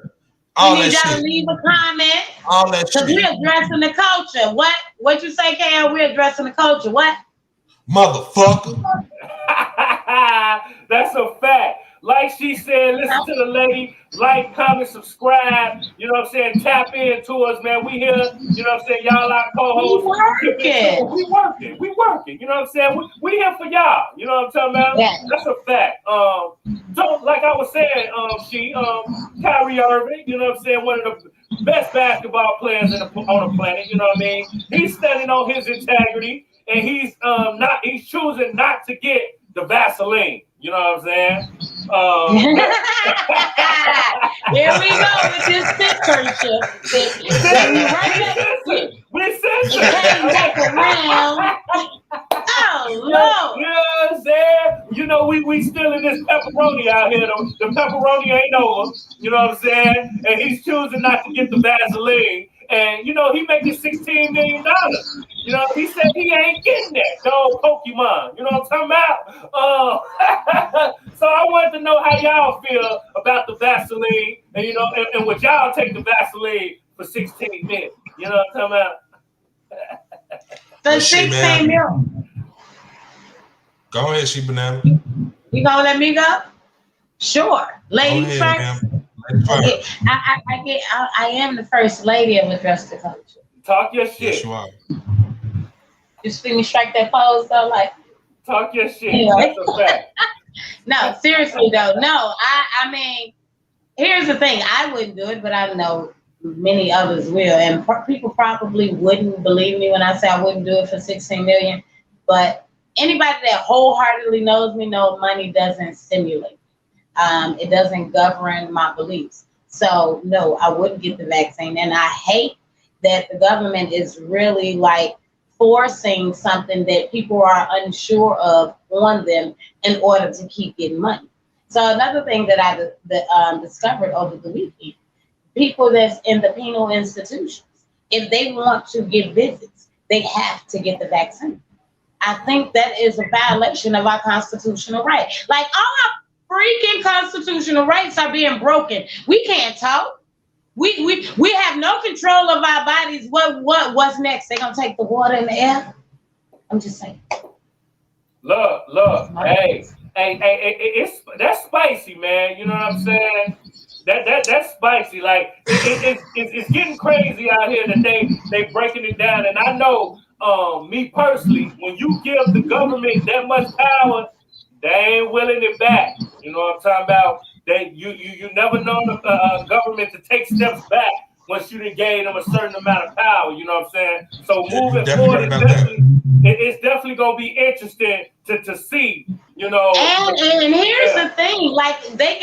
We need y'all to leave a comment. All that shit. Because we're addressing the culture. What you say, KL? We're addressing the culture. What? Motherfucker. That's a fact. Like she said, listen to the lady, like, comment, subscribe, you know what I'm saying? Tap into us, man. We here, you know what I'm saying? Y'all our co-hosts. We working, you know what I'm saying? We here for y'all, you know what I'm talking about? Yeah. That's a fact. Don't, like I was saying, Kyrie Irving, you know what I'm saying? One of the best basketball players on the planet, you know what I mean? He's standing on his integrity, and he's choosing not to get the Vaseline. You know what I'm saying? Here we go with this censorship. We censored. Back around. Oh, Lord. You know what I'm saying? You know, we still in this pepperoni out here. The pepperoni ain't over. You know what I'm saying? And he's choosing not to get the Vaseline. And, you know, he making $16 million. You know, he said he ain't getting that. No Pokemon. You know what I'm talking about? So I wanted to know how y'all feel about the Vaseline. And, you know, and would y'all take the Vaseline for $16 million? You know what I'm talking about? The 16 million. Go ahead, Chibannas. You gonna let me go? Sure. Ladies first. I am the first lady of Address the Culture. Talk your shit. Yes, you are. You see me strike that pose though, like. Talk your shit. Anyway. That's a fact. No, seriously though. No, I mean, here's the thing. I wouldn't do it, but I know many others will, and people probably wouldn't believe me when I say I wouldn't do it for 16 million. But anybody that wholeheartedly knows me know money doesn't stimulate. It doesn't govern my beliefs. So no, I wouldn't get the vaccine. And I hate that the government is really like forcing something that people are unsure of on them in order to keep getting money. So another thing that I discovered over the weekend, people that's in the penal institutions, if they want to get visits, they have to get the vaccine. I think that is a violation of our constitutional right. Like all our freaking constitutional rights are being broken. We can't talk. We have no control of our bodies. What's next? They gonna take the water and the air? I'm just saying. Look. Hey, that's spicy, man. You know what I'm saying? That's spicy. Like it's getting crazy out here that they breaking it down. And I know, me personally, when you give the government that much power, they ain't willing it back. You know what I'm talking about? You never know the government to take steps back once you done gave them a certain amount of power. You know what I'm saying? So moving forward, it's definitely gonna be interesting to see. You know. And here's the thing: like they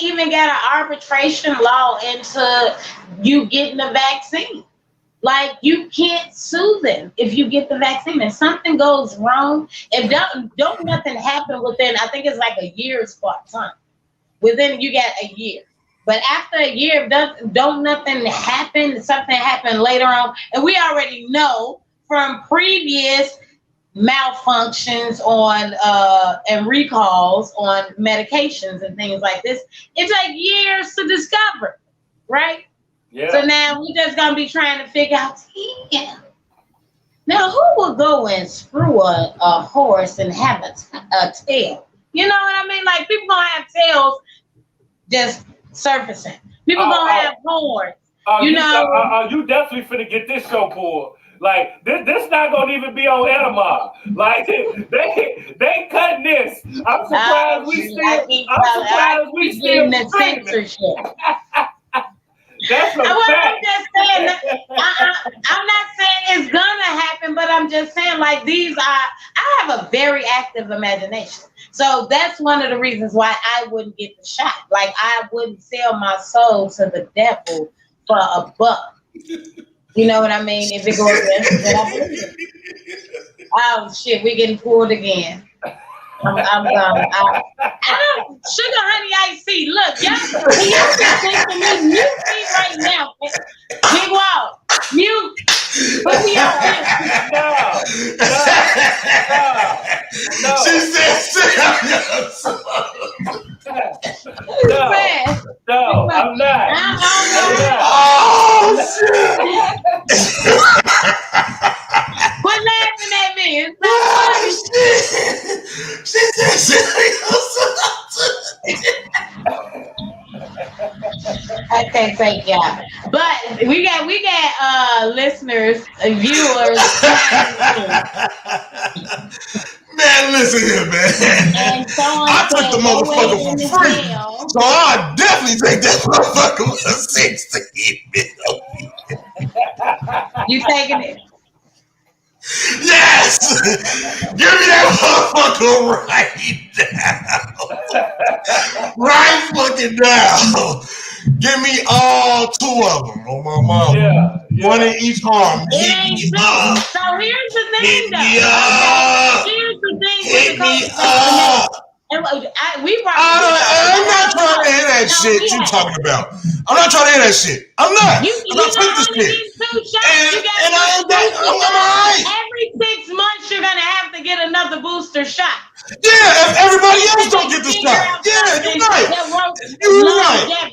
even got an arbitration law into you getting the vaccine. Like you can't sue them if you get the vaccine. If something goes wrong, if don't nothing happen within, I think it's like a year's time. Within you got a year. But after a year, don't nothing happen, something happened later on. And we already know from previous malfunctions on and recalls on medications and things like this, it takes years to discover, right? Yeah. So now we just gonna be trying to figure out, now who will go and screw a horse and have a tail? You know what I mean? Like people gonna have tails just surfacing. People gonna have horns. You know, you definitely finna get this show pulled. Like this not gonna even be on Enema. Like they cutting this. I'm surprised we still the censorship. That's a fact. I'm just saying I'm not saying it's gonna happen, but I'm just saying like I have a very active imagination. So that's one of the reasons why I wouldn't get the shot. Like I wouldn't sell my soul to the devil for $1. You know what I mean? If it goes against what I believe. Oh shit, we getting pulled again. I'm done. Sugar Honey Iced Tea. Look, y'all, can y'all just listen to me? Mute me right now. Big Wall, mute. Put me on mute. No. She said, No, I'm not. oh, shit. Quit laughing at me. It's not funny. She I can't take y'all. But we got listeners, viewers. Man, listen here, man. And someone I took the motherfucker for free. So I definitely take that motherfucker for 16 million. You taking it? Yes! Give me that motherfucker right now. Right fucking now. Give me all 2 of them on my mama. Yeah. One in each arm. It ain't true. So here's the thing, though. Here's the thing. Hit me up. And I'm not trying to hear that shit you talking about. I'm not trying to hear that shit. I'm not. You I'm not taking this shit. Every 6 months, you're gonna have to get another booster shot. Yeah, if everybody else don't get the shot. Yeah, you're right.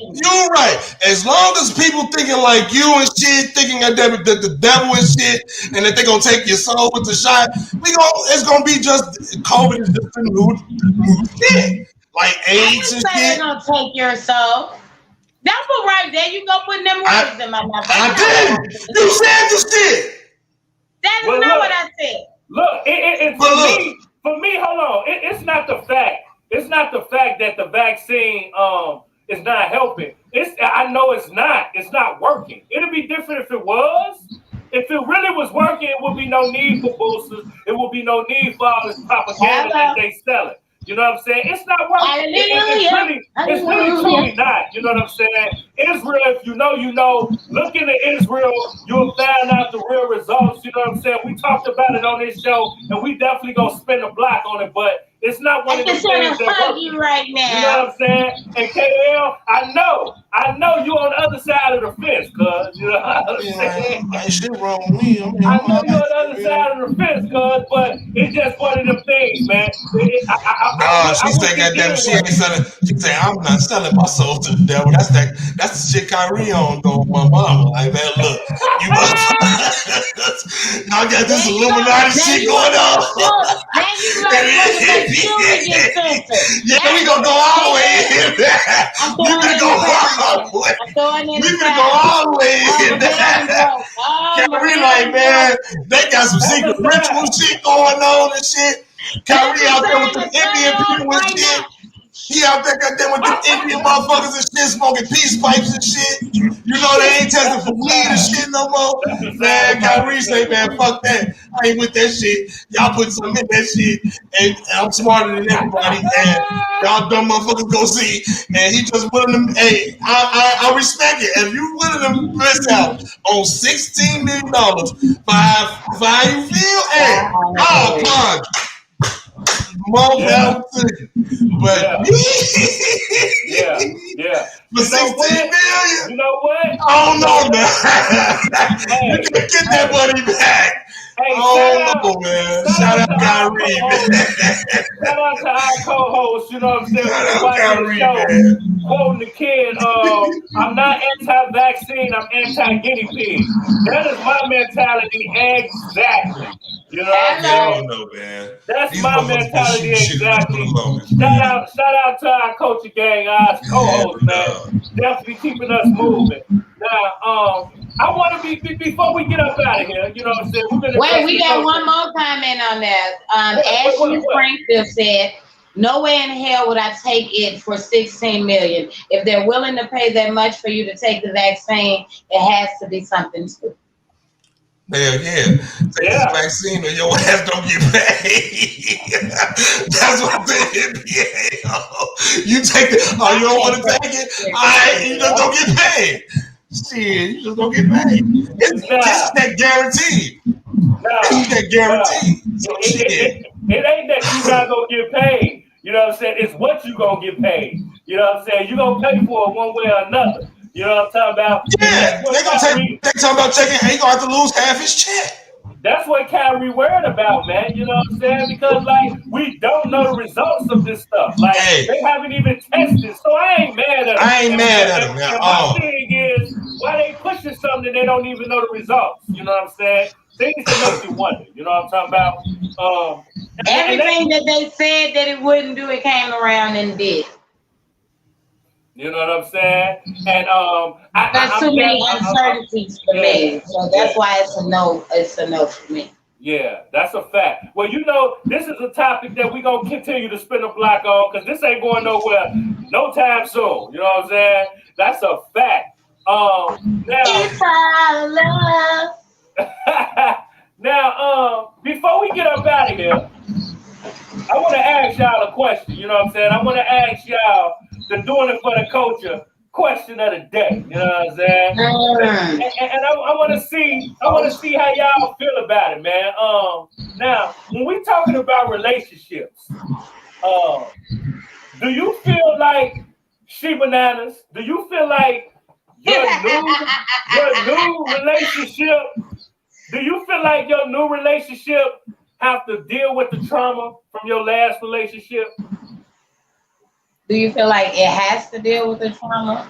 You're right. As long as people thinking like you and shit, thinking that the devil and shit, and that they gonna take your soul with the shot, it's gonna be just COVID is just a new shit. Like AIDS and shit. They're gonna take your soul. That was right there. You go putting them words in my mouth. I did. You said the shit. That is not what I said. Look, for me, hold on. It's not the fact. It's not the fact that the vaccine is not helping. I know it's not. It's not working. It'd be different if it was. If it really was working, it would be no need for boosters. It would be no need for all this propaganda that they selling. You know what I'm saying? It's not working. It's really truly not. You know what I'm saying? Israel, if you know, you know. Look into Israel, you'll find out the real results. You know what I'm saying? We talked about it on this show, and we definitely gonna spin the block on it. But it's not one of the things that work. You right now. You know what I'm saying? And KL, I know you on the other side of the fence, cuz. You know what I'm saying? Ain't shit wrong with me. I know you on the other side of the fence, cuz, but it's just one of them things, man. She said, goddamn, she ain't selling. She said, I'm not selling my soul to the devil. That's the shit Kyrie on though, my mama. Like, man, look, you y'all got this Illuminati shit going on. Yeah, we gonna go all the way in there. We gonna go all the way. We gonna go all the way in there. Kyrie, like, man, they got some secret ritual shit going on and shit. Kyrie out there with the Indian people and shit. He out there goddamn with the Indian motherfuckers and shit, smoking peace pipes and shit. You know they ain't testing for weed and shit no more. Man, Kyrie say, man, fuck that. I ain't with that shit. Y'all put something in that shit, and I'm smarter than everybody. And y'all dumb motherfuckers go see. And he just willing to. Hey, I respect it. If you willing to miss out on $16 million for how you feel, hey, oh God. But yeah. For 16 million, you know what? I don't know, man. You can get that money back. Hey, man. Shout out Kyrie, man. Shout out to our co-host, you know what I'm saying? Shout out Kyrie, man. Quoting the kid, I'm not anti-vaccine, I'm anti-guinea pig. That is my mentality exactly. You know what I'm saying? I don't know, man. That's my mentality exactly. Shout out to our coaching gang, our co-host, man. Definitely keeping us moving. Now, I want to be before we get up out of here. You know what I'm saying? Wait, we got one more comment on that. Ashley Frankfield said, "No way in hell would I take it for $16 million. If they're willing to pay that much for you to take the vaccine, it has to be something to it." Hell yeah. Take this vaccine or your ass don't get paid. That's what the NBA. You take it. Oh, you don't want to take it? All right, you just don't get paid. Shit, you just don't get paid. It's that guaranteed. That guaranteed. So it ain't that you not gonna get paid. You know what I'm saying? It's what you gonna get paid. You know what I'm saying? You gonna pay for it one way or another. You know what I'm talking about? Yeah, they talking about taking. He gonna have to lose half his check. That's what Kyrie worried about, man. You know what I'm saying? Because like we don't know the results of this stuff. Like they haven't even tested. So I ain't mad at them. I ain't mad at them. And my thing is, why they pushing something they don't even know the results? You know what I'm saying? Things that make you wonder. You know what I'm talking about? Everything that they said that it wouldn't do, it came around and did. You know what I'm saying? And there's too many uncertainties for me, so that's why it's a no. It's a no for me. Yeah, that's a fact. Well, you know, this is a topic that we're gonna continue to spin a block on because this ain't going nowhere no time soon. You know what I'm saying? That's a fact. Now, it's our love. Now, before we get up out of here, I want to ask y'all a question. You know what I'm saying? I want to ask y'all the doing it for the culture question of the day. You know what I'm saying? And I want to see how y'all feel about it, man. Now, when we talking about relationships, do you feel like Chibannas? Do you feel like your new relationship? Do you feel like your new relationship have to deal with the trauma from your last relationship? Do you feel like it has to deal with the trauma?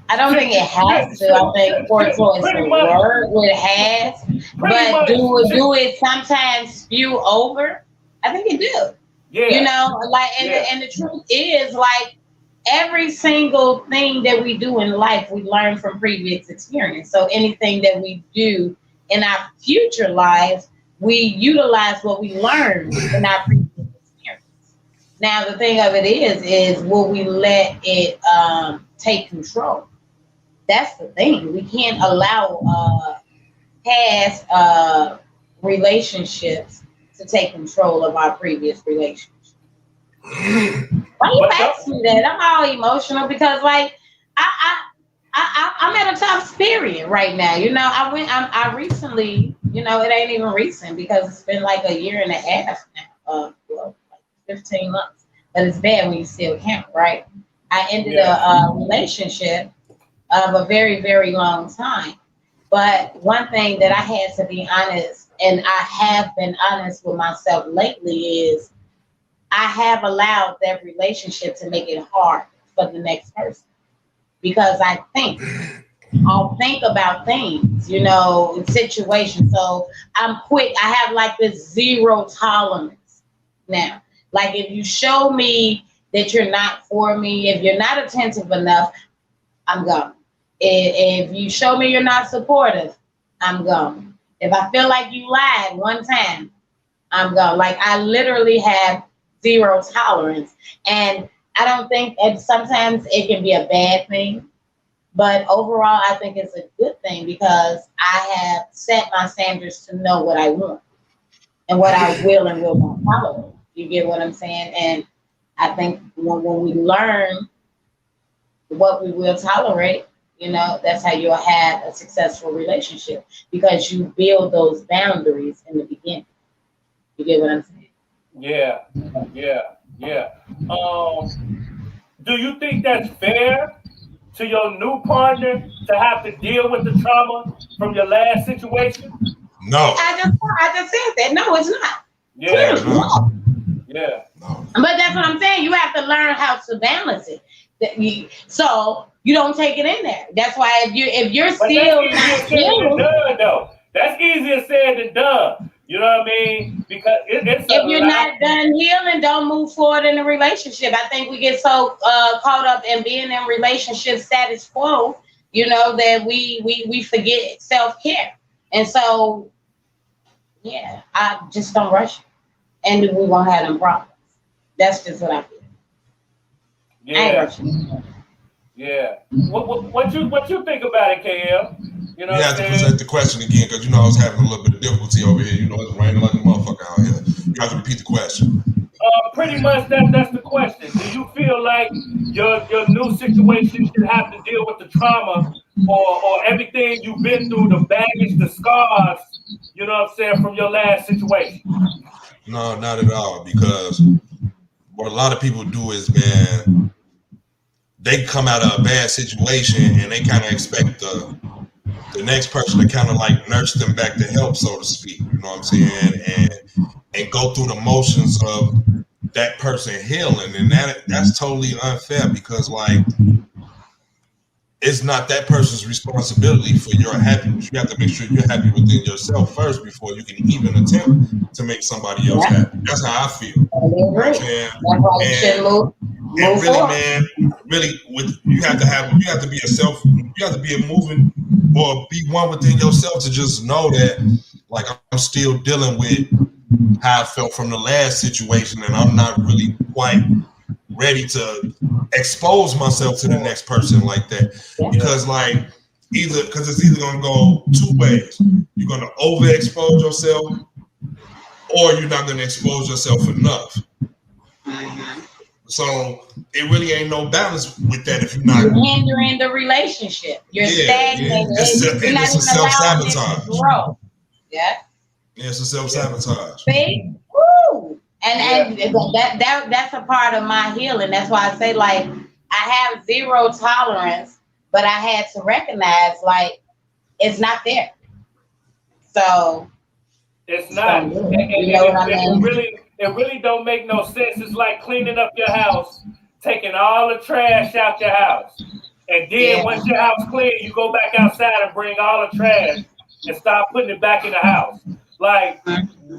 I don't think it has to. I think for it to work, it has. But do it sometimes spew over? I think it do. Yeah. You know, like, and the truth is, like, every single thing that we do in life, we learn from previous experience. So anything that we do in our future lives, we utilize what we learned in our previous experience. Now, the thing of it is will we let it take control? That's the thing. We can't allow past relationships to take control of our previous relationships. Why you ask me that? I'm all emotional because, like, I'm at a tough period right now. You know, I recently, you know, it ain't even recent because it's been like a year and a half now. Well, like 15 months. But it's bad when you still count, right? I ended a relationship of a very, very long time. But one thing that I had to be honest, and I have been honest with myself lately, is I have allowed that relationship to make it hard for the next person. Because I'll think about things, you know, situations. So I'm quick. I have like this zero tolerance now. Like if you show me that you're not for me, if you're not attentive enough, I'm gone. If you show me you're not supportive, I'm gone. If I feel like you lied one time, I'm gone. Like I literally have zero tolerance. And I don't think, and sometimes it can be a bad thing, but overall, I think it's a good thing because I have set my standards to know what I want and what I will and will not tolerate. You get what I'm saying? And I think when we learn what we will tolerate, you know, that's how you'll have a successful relationship because you build those boundaries in the beginning. You get what I'm saying? Yeah. Do you think that's fair to your new partner to have to deal with the trauma from your last situation? No. I just said that. No, it's not. Yeah. No. Yeah. No. But that's what I'm saying. You have to learn how to balance it. So you don't take it in there. That's why if you're still not healed, though. That's easier said than done. You know what I mean? Because it's if you're not done healing, don't move forward in a relationship. I think we get so caught up in being in relationship status quo, you know, that we forget self-care. And so, yeah, I just don't rush it. And we won't have them problems. That's just what I feel. Yeah. I ain't rushing. Yeah. What you think about it, KL? You know, you have to present the question again because you know I was having a little bit of difficulty over here. You know, it's raining like a motherfucker out here. You have to repeat the question. Pretty much that's the question. Do you feel like your new situation should have to deal with the trauma or everything you've been through, the baggage, the scars, you know what I'm saying, from your last situation? No, not at all. Because what a lot of people do is, man, they come out of a bad situation and they kind of expect the next person to kind of like nurse them back to health, so to speak. You know what I'm saying? And go through the motions of that person healing, and that's totally unfair because like it's not that person's responsibility for your happiness. You have to make sure you're happy within yourself first before you can even attempt to make somebody else happy. That's how I feel. You know what I'm saying? That's why you should move and really, forward. man, really, you have to be a moving or be one within yourself to just know that, like, I'm still dealing with how I felt from the last situation, and I'm not really quite ready to expose myself to the next person like that, because it's either gonna go two ways. You're gonna overexpose yourself, or you're not gonna expose yourself enough. So it really ain't no balance with that if you're not. You're hindering the relationship. You're stagnating. You're not even allowing it to grow. Yeah. Yeah, it's a self-sabotage. See? Woo! And that's a part of my healing. That's why I say, like, I have zero tolerance, but I had to recognize, like, it's not there. So it's not. You know what I mean? It really don't make no sense. It's like cleaning up your house, taking all the trash out your house. And then once your house clean, you go back outside and bring all the trash and start putting it back in the house. Like,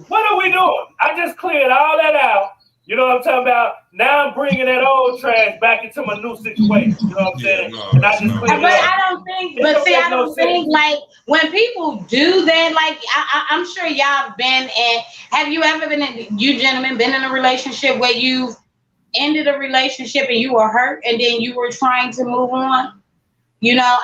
what are we doing? I just cleared all that out. You know what I'm talking about? Now I'm bringing that old trash back into my new situation. You know what I'm saying? But I don't think, like, when people do that, like, I'm sure y'all been in, have you ever been in, you gentlemen, been in a relationship where you ended a relationship and you were hurt and then you were trying to move on? You know,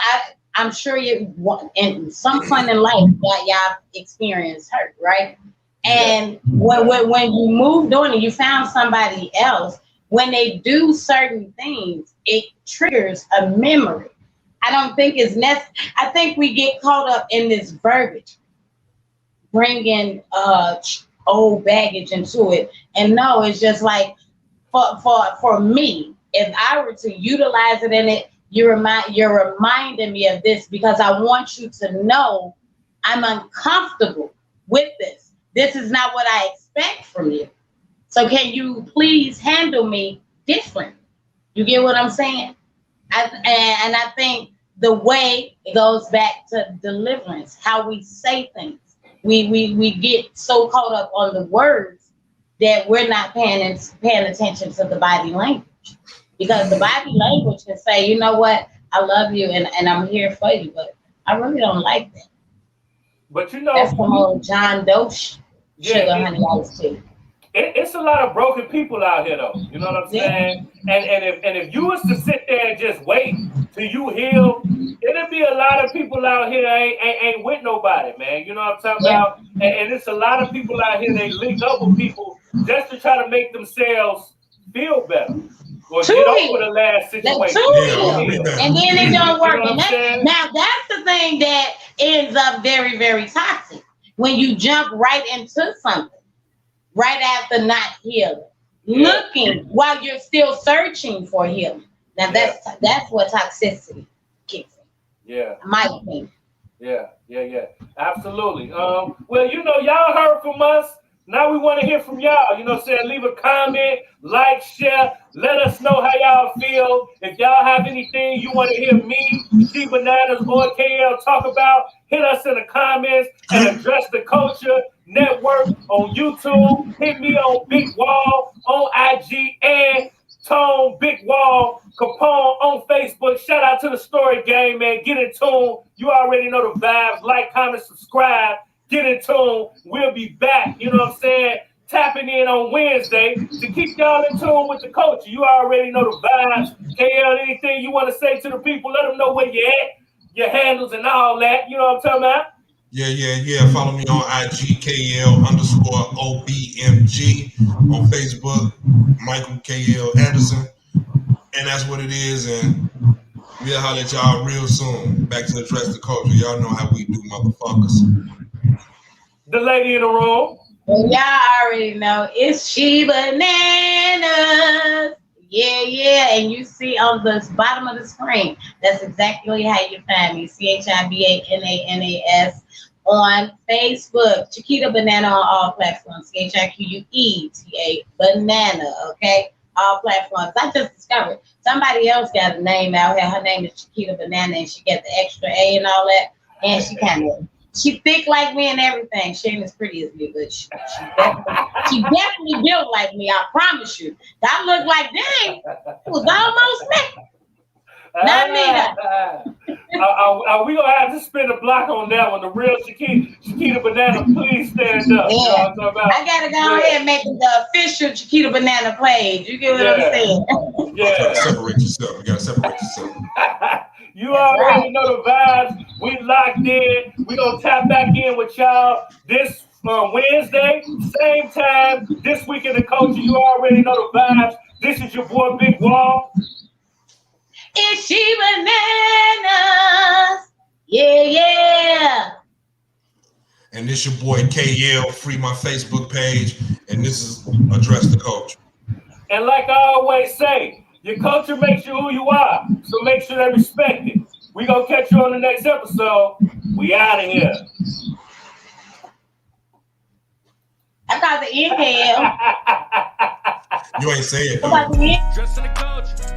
I'm sure you, in some point in life, that y'all experienced hurt, right? And when you moved on and you found somebody else, when they do certain things, it triggers a memory. I don't think it's necessary. I think we get caught up in this verbiage, bringing old baggage into it. And no, it's just like, for me, if I were to utilize it in it, you're reminding me of this because I want you to know I'm uncomfortable with this. This is not what I expect from you. So can you please handle me different? You get what I'm saying? I think the way it goes back to deliverance, how we say things. We get so caught up on the words that we're not paying attention to the body language. Because the body language can say, you know what, I love you and I'm here for you, but I really don't like that. But you know, that's some old John Doe sugar honey iced tea. It's a lot of broken people out here, though. You know what I'm saying? And if you was to sit there and just wait till you heal, it'll be a lot of people out here ain't with nobody, man. You know what I'm talking about? And it's a lot of people out here, they link up with people just to try to make themselves feel better. Or get over the last situation. And then it don't work. Now that's the thing that ends up very, very toxic. When you jump right into something, right after not healing, looking while you're still searching for healing. Now that's what toxicity kicks in. Yeah. My opinion. Yeah. Absolutely. Well, you know, y'all heard from us. Now we want to hear from y'all. You know what I'm saying? Leave a comment, like, share. Let us know how y'all feel. If y'all have anything you want to hear me, Chibannas, or KL talk about, hit us in the comments and address the culture network on YouTube. Hit me on Big Wall on IG and Tone Big Wall Capone on Facebook. Shout out to the Story Gang, man. Get in tune. You already know the vibes. Like, comment, subscribe. Get in tune. We'll be back. You know what I'm saying? Tapping in on Wednesday to keep y'all in tune with the culture. You already know the vibes. KL, anything you want to say to the people, let them know where you're at, your handles and all that. You know what I'm talking about? Yeah. Follow me on IG, KL_OBMG. On Facebook, Michael KL Anderson. And that's what it is. And we'll holler at y'all real soon. Back to Address the Culture. Y'all know how we do, motherfuckers. the lady in the room. Well, y'all already know it's Chibannas. Yeah. And you see on the bottom of the screen, that's exactly how you find me. Chibannas on Facebook. Chiquita Banana on all platforms. CHIQUETA Banana. Okay, all platforms. I just discovered somebody else got a name out here. Her name is Chiquita Banana, and she got the extra A and all that. And she thick like me and everything. She ain't as pretty as me, but she definitely built like me. I promise you. I look like, dang, it was almost me. Not me. Are we gonna have to spin a block on that one? The real Chiquita Banana, please stand up. Yeah. You know what I'm talking about? I gotta go ahead and make it the official Chiquita Banana page. You get what I'm saying? You gotta separate yourself. You already know the vibes. We locked in. We gonna tap back in with y'all this Wednesday, same time. This week in the culture. You already know the vibes. This is your boy Big Wall. It's Chibannas. Yeah. And this your boy KL. Free my Facebook page. And this is Address the Culture. And like I always say, your culture makes you who you are. So make sure they respect it. We gonna catch you on the next episode. We out of here. I got the inhale. You ain't saying it. About the Dress in the culture.